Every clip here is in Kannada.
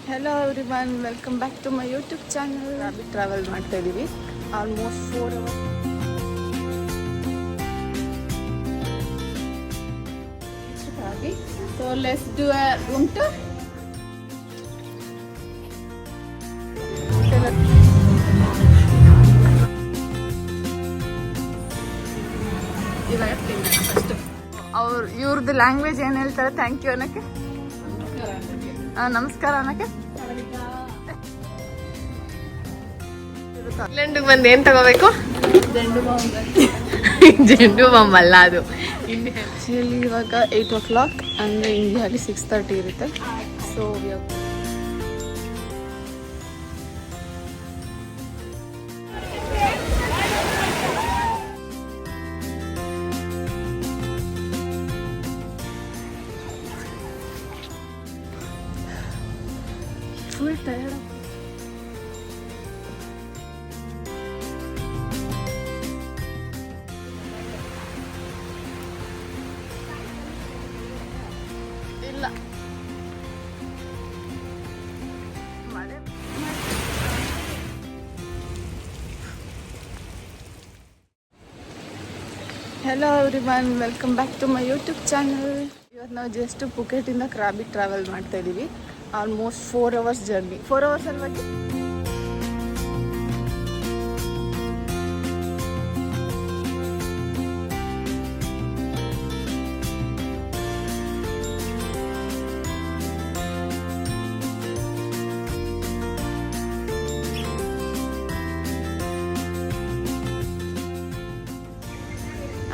Hello everyone, welcome back to my YouTube channel. Rabbit travel ಮಾಡ್ತಾ ಇದ್ದೀವಿ almost 4 hours. So let's do a room tour. ಇವಾಗ ಫಸ್ಟ್ ಇವ್ರದ್ದು ಲ್ಯಾಂಗ್ವೇಜ್ ಏನು ಹೇಳ್ತಾರೆ ಥ್ಯಾಂಕ್ ಯು ಅನ್ನೋಕ್ಕೆ, ನಮಸ್ಕಾರ ಅನ್ನೋಕ್ಕೆ. ಇಂಗ್ಲೆಂಡ್ಗೆ ಬಂದು ಏನು ತಗೋಬೇಕು? ಜೆಂಡು ಬಾಂಬ್ ಅಲ್ಲ ಅದು. ಆ್ಯಕ್ಚುಲಿ ಇವಾಗ 8 o'clock ಅಂದರೆ ಇಂಡಿಯಾಲಿ 6:30 ಇರುತ್ತೆ. So full tired. ಇಲ್ಲ ಮಳೆ. Hello everyone, welcome back to my YouTube channel. ಇವತ್ತು ನಾವು ಜಸ್ಟ್ ಪುಕೆಟಿಂದ ರಾಬಿಟ್ ಟ್ರಾವೆಲ್ ಮಾಡ್ತಾ ಇದ್ದೀವಿ ಆಲ್ಮೋಸ್ಟ್ 4 ಅವರ್ಸ್ ಜರ್ನಿ. 4 ಅವರ್ಸ್ ಅಲ್ವಾಗಿ.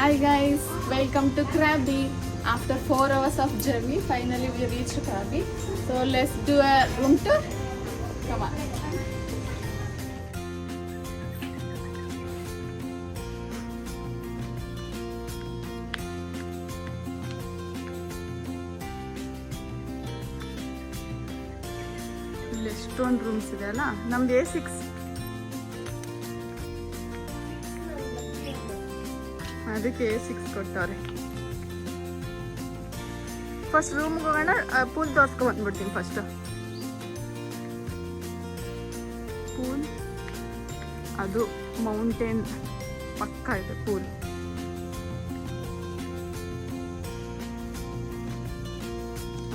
Hi guys, welcome to Krabi. After 4 hours of journey, finally we reached Krabi. So let's do a room tour. Come on. ಇಲ್ಲಿ ಎಷ್ಟೊಂದು ರೂಮ್ಸ್ ಇದೆ ಅಲ್ಲ. ನಮ್ದು A6. ಅದಕ್ಕೆ A6 ಕೊಟ್ಟವ್ರೆ. ಫಸ್ಟ್ ರೂಮ್ಗೆ ಹೋಗೋಣ, ಪೂಲ್ ತೋರ್ಸ್ಕೊ ಬಂದ್ಬಿಡ್ತೀನಿ. ಫಸ್ಟ್ ಪೂಲ್, ಅದು ಮೌಂಟೇನ್ ಪಕ್ಕ ಇದೆ ಪೂಲ್.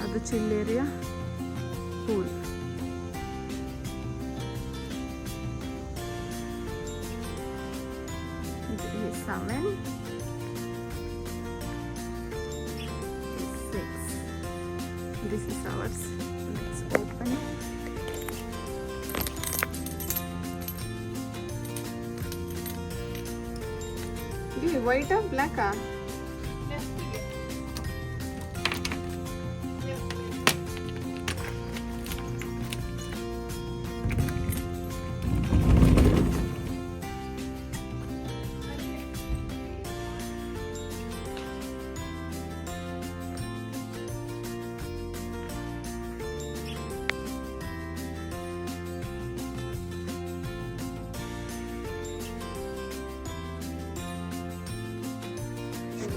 ಅದು chill area, pool. A7, A6. This is ours. Let's open it. This is white or black?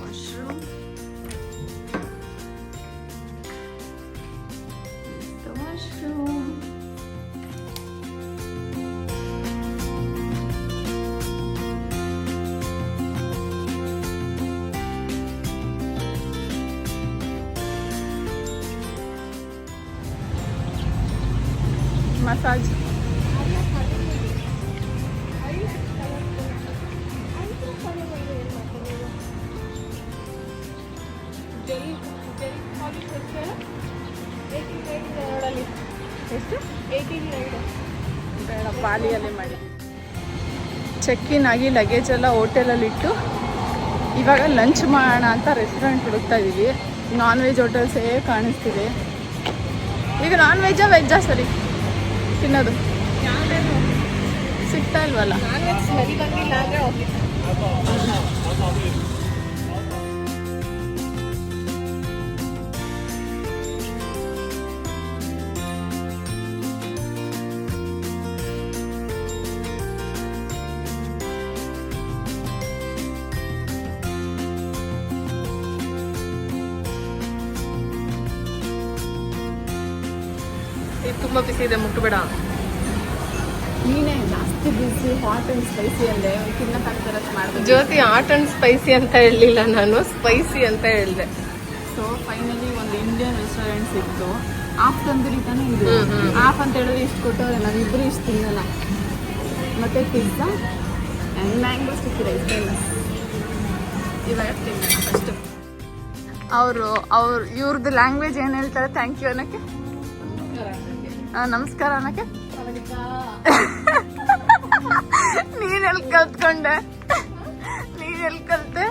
Washroom. The washroom. Massage. ಎಷ್ಟು? 18 ಬೇಡ, ಪಾಲಿಯಲ್ಲೇ ಮಾಡಿದ್ವಿ. ಚೆಕ್ ಇನ್ ಆಗಿ ಲಗೇಜ್ ಎಲ್ಲ ಹೋಟೆಲಲ್ಲಿ ಇಟ್ಟು ಇವಾಗ ಲಂಚ್ ಮಾಡೋಣ ಅಂತ ರೆಸ್ಟೋರೆಂಟ್ ಹುಡುಕ್ತಾ ಇದ್ದೀವಿ. ನಾನ್ ವೆಜ್ ಹೋಟೆಲ್ಸೇ ಕಾಣಿಸ್ತಿದೆ. ಈಗ ನಾನ್ ವೆಜ್ಜಾ ವೆಜ್ಜಾ ಸರಿ ತಿನ್ನೋದು? ಸಿಗ್ತಾ ಇಲ್ವಲ್ಲ. ಇದು ತುಂಬಾ ಬಿಸಿ ಇದೆ, ಮುಟ್ಟಬೇಡ. ನೀನೇ ಜಾಸ್ತಿ ಬಿಸಿ ಹಾಟ್ ಆ್ಯಂಡ್ ಸ್ಪೈಸಿ ಅಂದೆ, ತಿನ್ನಕ್ಕಾಗ್ತಾರಷ್ಟು ಮಾಡ್ಬೇಕು. ಜ್ಯೋತಿ ಹಾಟ್ ಅಂಡ್ ಸ್ಪೈಸಿ ಅಂತ ಹೇಳಲಿಲ್ಲ, ನಾನು ಸ್ಪೈಸಿ ಅಂತ ಹೇಳಿದೆ. ಸೊ ಫೈನಲಿ ಒಂದು ಇಂಡಿಯನ್ ರೆಸ್ಟೋರೆಂಟ್ ಸಿಕ್ತು. ಆಫ್ ತಂದೂರಿ ತಾನೇ ಇದು. ಆಫ್ ಅಂತ ಹೇಳಿದ್ರೆ ಇಷ್ಟು ಕೊಟ್ಟವ್ರೆ, ನಾವಿಬ್ಬರು ಇಷ್ಟು ತಿನ್ನಲ್ಲ. ಮತ್ತು pizza and mango sticky rice famous. ಇವಾಗ ತಿನ್ನೋಣ ಫಸ್ಟು. ಇವ್ರದ್ದು ಲ್ಯಾಂಗ್ವೇಜ್ ಏನು ಹೇಳ್ತಾರೆ ಥ್ಯಾಂಕ್ ಯು ಅನ್ನೋಕ್ಕೆ, ನಮಸ್ಕಾರ ಅನ್ನೋಕ್ಕೆ. ನೀನೆಲ್ಲಿ ಕಲ್ತ್ಕೊಂಡೆ? ನೀನೆಲ್ಲಿ ಕಲ್ತೆ?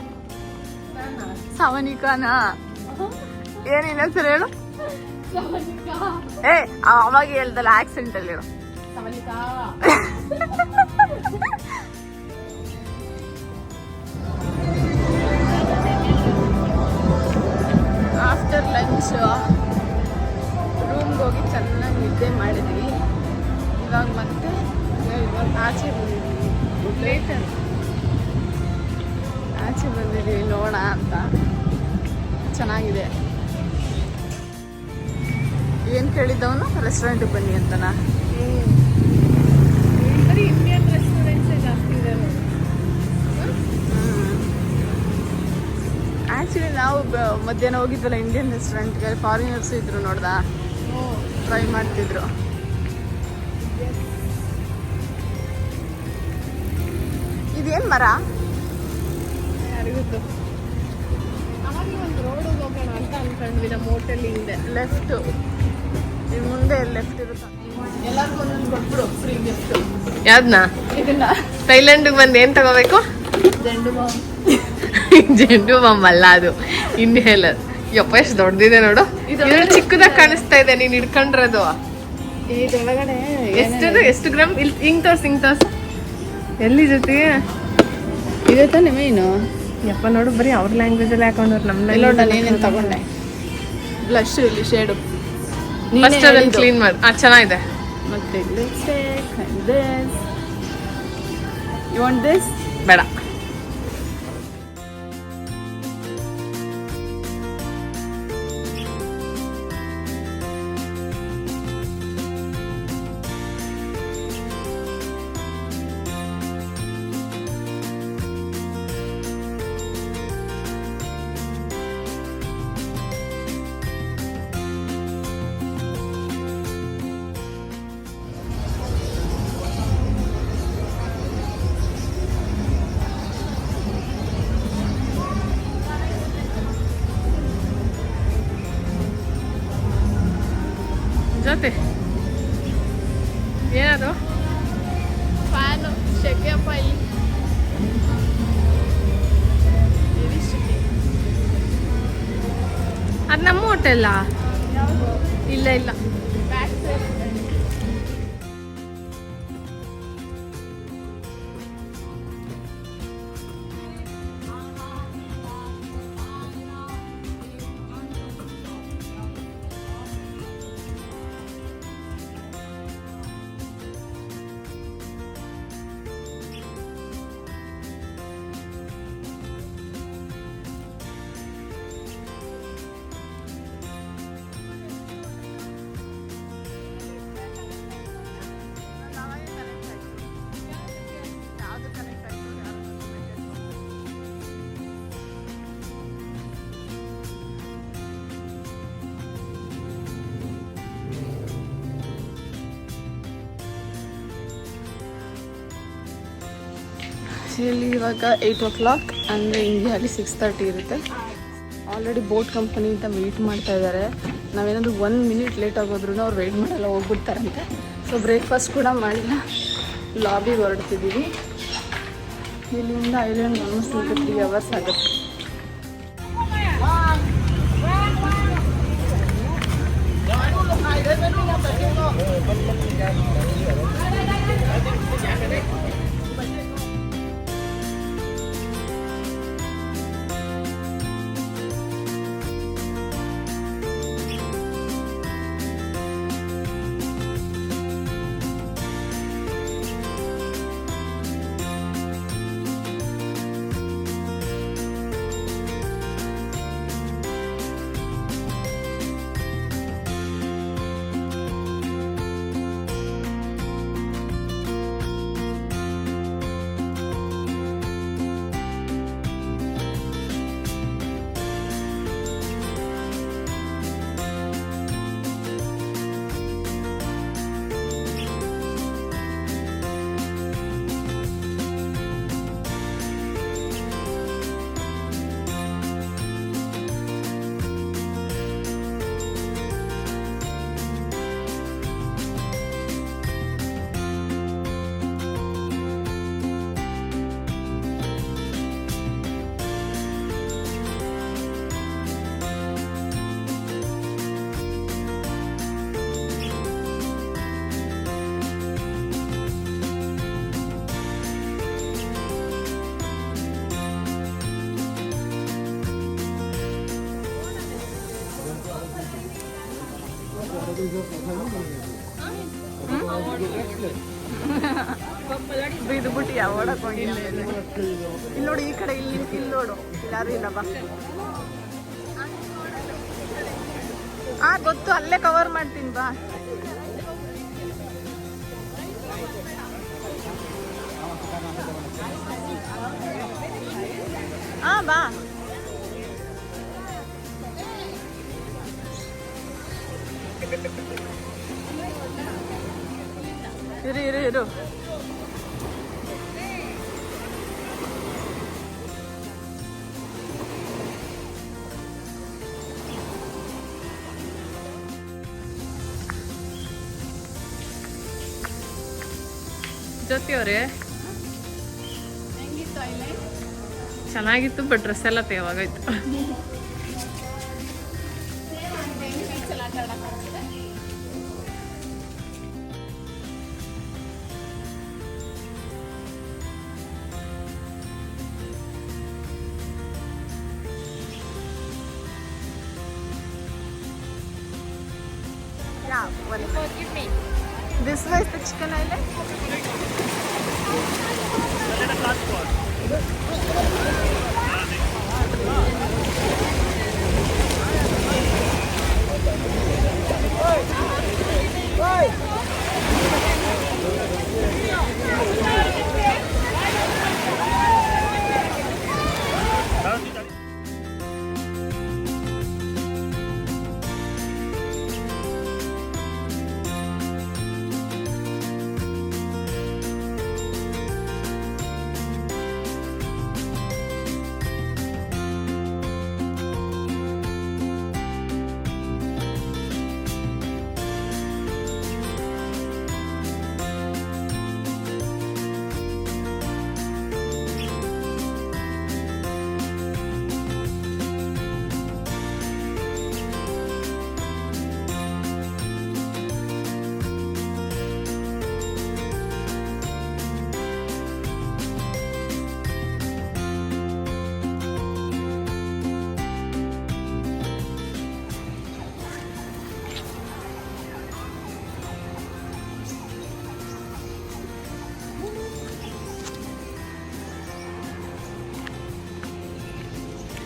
ಸವನಿಕಾನ ಏನಿಲ್ಲ ಸರ್ ಹೇಳು. ಏ ಅವಾಗ ಹೇಳ್ದಲ್ಲ ಆಕ್ಸೆಂಟ್ ಅಲ್ಲಿ ಹೇಳು. ಆಫ್ಟರ್ ಲಂಚ್ ರೂಮ್ಗೆ ಹೋಗಿ ಚೆನ್ನಾಗಿ ನಿದ್ದೆ ಮಾಡಿದ್ವಿ. ಇವಾಗ ಮತ್ತೆ ಆಚೆ ಬಂದಿದ್ವಿ, ಆಚೆ ಬಂದಿದ್ದೀವಿ ನೋಡೋಣ ಅಂತ. ಚೆನ್ನಾಗಿದೆ. ಏನು ಕೇಳಿದ್ದವನು? ರೆಸ್ಟೋರೆಂಟಿಗೆ ಬನ್ನಿ ಅಂತನಾ? ಬರೀ ಇಂಡಿಯನ್ ರೆಸ್ಟೋರೆಂಟ್ಸೇ ಜಾಸ್ತಿ ಇದೆ. ಆ್ಯಕ್ಚುಲಿ ನಾವು ಮಧ್ಯಾಹ್ನ ಹೋಗಿದ್ವಲ್ಲ ಇಂಡಿಯನ್ ರೆಸ್ಟೋರೆಂಟ್ಗೆ, ಫಾರಿನರ್ಸ್ ಇದ್ರು ನೋಡ್ದಾ, ಟ್ರೈ ಮಾಡ್ತಿದ್ರು. ಇದೇನು ಮರ? ಯಾರಿಗೊತ್ತು. ಅವಾಗಲೂ ಒಂದು ರೋಡಿಗೆ ಹೋಗೋಣ ಅಂತ ಅನ್ಕೊಂಡ್ವಿ ನಮ್ಮ ಹೋಟೆಲ್ ಹಿಂದೆ. ಲೆಫ್ಟು ಇದು ಮುಂದೆ ಲೆಫ್ಟ್ ಇರುತ್ತೆ. ಎಲ್ಲರಿಗೂ ಒಂದೊಂದು ಕೊಟ್ಬಿಡು ಫ್ರೀ ಗಿಫ್ಟ್. ಯಾವ್ದನ್ನ? ಇದನ್ನ ಥೈಲ್ಯಾಂಡ್ಗೆ ಬಂದು ಏನು ತಗೋಬೇಕು? ಜೆಂಡು ಬಾಂಬ್. ಜೆಂಡು ಬಾಂಬ್ ಅಲ್ಲ, ಅದು ಇನ್ಹೇಲರ್. ಯಪ್ಪ ಎಷ್ಟು ದೊಡ್ಡದಿದೆ ನೋಡು. ಇದ್ರಲ್ಲಿ ಚಿಕ್ಕದಾಗಿ ಕಾಣಿಸ್ತಾ ಇದೆ ನೀನು ಹಿಡ್ಕೊಂಡಿರೋದು. ಇದೊಳಗಡೆ ಎಷ್ಟು ಗ್ರಾಮ್? ಇಲ್ಲಿ ಹಿಂಗ್ ತೋರ್ಸು. ಎಲ್ಲಿ ಜೊತೆ ಇದೆ ತಾನೆ ಮೇನು. ಯಪ್ಪ ನೋಡು, ಬರೀ ಅವ್ರ ಲ್ಯಾಂಗ್ವೇಜಲ್ಲಿ ಹಾಕೊಂಡ್ರು. ನಮ್ಮ ಎಲ್ಲ ನಾನು ಏನೇನು ತಗೊಂಡೆ? ಬ್ಲಷ್ ಇಲ್ಲಿ ಶೇಡು ಫಸ್ಟ್ ಅದನ್ನು ಕ್ಲೀನ್ ಮಾಡಿ. ಚೆನ್ನಾಗಿದೆ. ಮತ್ತೆ lipstick and this. You want this? ಬೇಡ. ಜೊತೆ ಏನದು? ಫ್ಯಾನು ಶೆಕೆಯಪ್ಪ ಇಲ್ಲಿ. ಅದು ನಮ್ಮ ಹೋಟೆಲ್ಲ? ಇಲ್ಲ. ಬ್ಯಾಕ್ ಸೈಡ್ ಇಲ್ಲಿ ಇವಾಗ 8 o'clock ಅಂದರೆ ಇಂಡಿಯಾಲಿ 6:30 ಇರುತ್ತೆ. ಆಲ್ರೆಡಿ ಬೋಟ್ ಕಂಪನಿಯಿಂದ ವೆಯ್ಟ್ ಮಾಡ್ತಾ ಇದ್ದಾರೆ. ನಾವೇನಾದರೂ 1 minute ಲೇಟ್ ಆಗೋದ್ರೂ ಅವ್ರು ವೆಯ್ಟ್ ಮಾಡಲ್ಲ, ಹೋಗ್ಬಿಡ್ತಾರಂತೆ. ಸೊ ಬ್ರೇಕ್ಫಾಸ್ಟ್ ಕೂಡ ಮಾಡಿಲ್ಲ, ಲಾಬಿಗೆ ಹೊರಡ್ತಿದ್ದೀವಿ. ಇಲ್ಲಿಂದ ಐಲ್ಯಾಂಡ್ ಆಲ್ಮೋಸ್ಟ್ 2 to 3 hours ಆಗುತ್ತೆ. ಬಿದ್ದುಬಿಟ್ಟು ಯಾವ ಓಡಕ್ ಹೋಗಿಲ್ಲ. ಇಲ್ಲಿ ನೋಡಿ, ಈ ಕಡೆ ಇಲ್ಲಿ ನೋಡು, ಯಾರು ಇಲ್ಲ ಬಾ. ಗೊತ್ತು, ಅಲ್ಲೇ ಕವರ್ ಮಾಡ್ತೀನಿ ಬಾ. ಬಾ. ಇರು ಜ್ಯೋತಿ ಅವರೇ, ಚೆನ್ನಾಗಿತ್ತು, ಬಟ್ ಡ್ರೆಸ್ ಎಲ್ಲ ತೇವಾಗೋಯ್ತು. This way is the chicken island.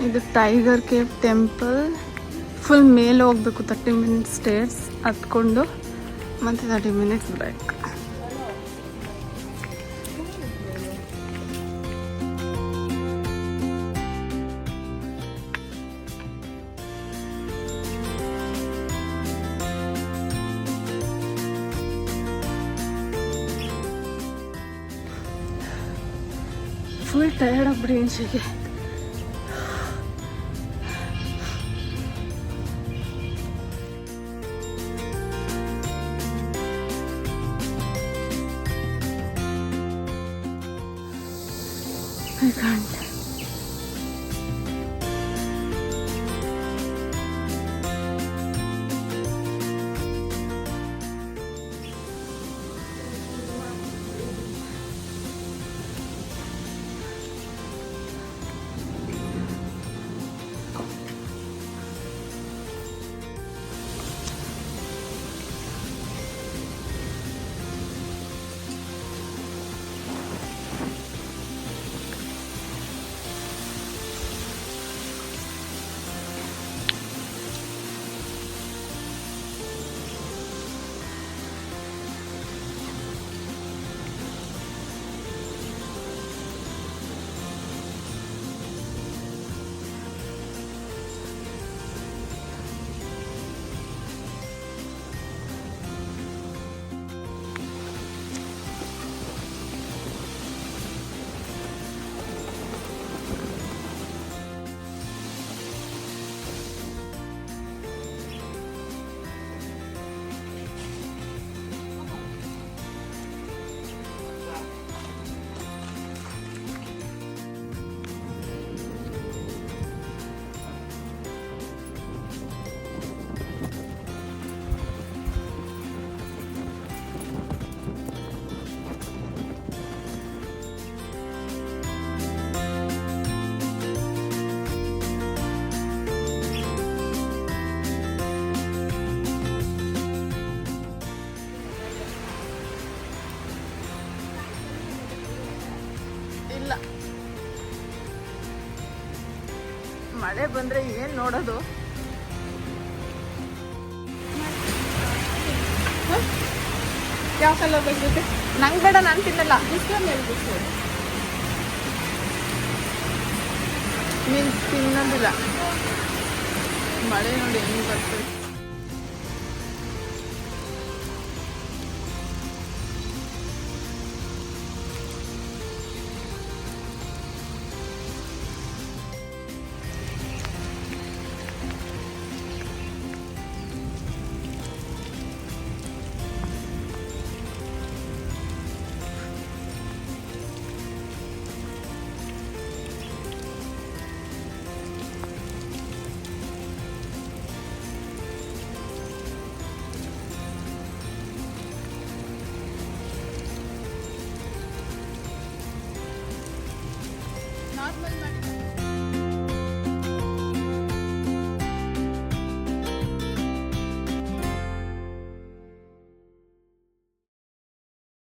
ಇದು ಟೈಗರ್ ಕೇವ್ ಟೆಂಪಲ್. ಫುಲ್ ಮೇಲೆ ಹೋಗ್ಬೇಕು, 30 ಮಿನಿಟ್ಸ್ ಸ್ಟೇರ್ಸ್ ಹತ್ಕೊಂಡು ಮತ್ತೆ 30 ಮಿನಿಟ್ಸ್ ಬ್ರೇಕ್. ಫುಲ್ ಟಯರ್ಡ್ ಆಗ್ಬಿಡಿ ಇನ್ಶಿಗೆ. I can't. ಇಲ್ಲ. ಮಳೆ ಬಂದ್ರೆ ಏನ್ ನೋಡೋದು. ಯಾವ ಕಲರ್ ಬೇಕು? ನಂಗೆ ಬೇಡ, ನಾನು ತಿನ್ನಲ್ಲ. ನೀನು ತಿನ್ನೋದಿಲ್ಲ. ಮಳೆ ನೋಡಿ ಹೆಂಗ್ ಬರ್ತದೆ. ನಾರ್ಮಲ್ ಮಾಡಿ